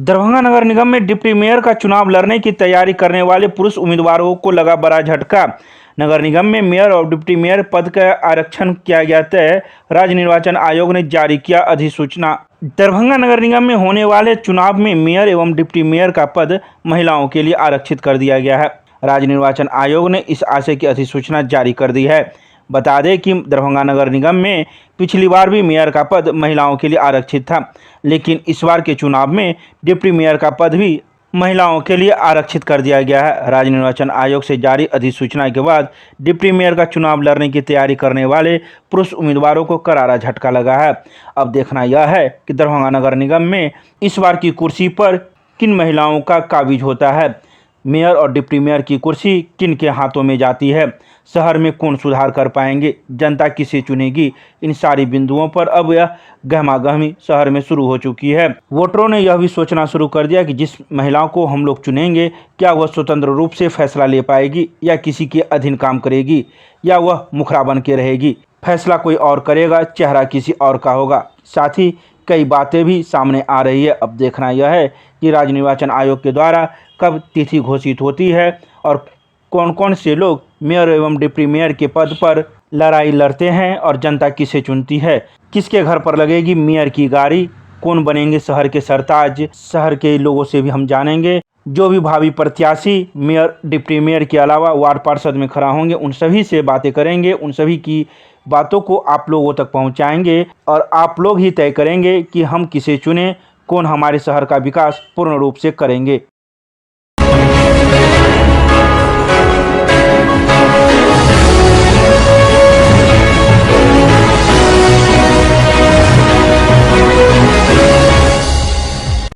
दरभंगा नगर निगम में deputy mayor का चुनाव लड़ने की तैयारी करने वाले पुरुष उम्मीदवारों को लगा बड़ा झटका। नगर निगम में मेयर और डिप्टी मेयर पद का आरक्षण किया गया तय, राज्य निर्वाचन आयोग ने जारी किया अधिसूचना। दरभंगा नगर निगम में होने वाले चुनाव में मेयर एवं डिप्टी मेयर का पद महिलाओं के लिए आरक्षित कर दिया गया है। राज्य निर्वाचन आयोग ने इस आशय की अधिसूचना जारी कर दी है। बता दें कि दरभंगा नगर निगम में पिछली बार भी मेयर का पद महिलाओं के लिए आरक्षित था, लेकिन इस बार के चुनाव में डिप्टी मेयर का पद भी महिलाओं के लिए आरक्षित कर दिया गया है। राज्य निर्वाचन आयोग से जारी अधिसूचना के बाद डिप्टी मेयर का चुनाव लड़ने की तैयारी करने वाले पुरुष उम्मीदवारों को करारा झटका लगा है। अब देखना यह है कि दरभंगा नगर निगम में इस बार की कुर्सी पर किन महिलाओं का काबिज होता है। मेयर और डिप्टी मेयर की कुर्सी किन के हाथों में जाती है, शहर में कौन सुधार कर पाएंगे, जनता किसे चुनेगी, इन सारी बिंदुओं पर अब यह गहमागहमी शहर में शुरू हो चुकी है। वोटरों ने यह भी सोचना शुरू कर दिया कि जिस महिलाओं को हम लोग चुनेंगे, क्या वह स्वतंत्र रूप से फैसला ले पाएगी या किसी के अधीन काम करेगी, या वह मुखरा बन के रहेगी। फैसला कोई और करेगा, चेहरा किसी और का होगा। साथ ही कई बातें भी सामने आ रही है। अब देखना यह है कि राज्य निर्वाचन आयोग के द्वारा कब तिथि घोषित होती है और कौन कौन से लोग मेयर एवं डिप्टी मेयर के पद पर लड़ाई लड़ते हैं और जनता किसे चुनती है। किसके घर पर लगेगी मेयर की गाड़ी, कौन बनेंगे शहर के सरताज, शहर के लोगों से भी हम जानेंगे। जो भी भावी प्रत्याशी मेयर डिप्टी मेयर के अलावा वार्ड पार्षद में खड़ा होंगे, उन सभी से बातें करेंगे, उन सभी की बातों को आप लोगों तक पहुंचाएंगे और आप लोग ही तय करेंगे कि हम किसे चुनें, कौन हमारे शहर का विकास पूर्ण रूप से करेंगे।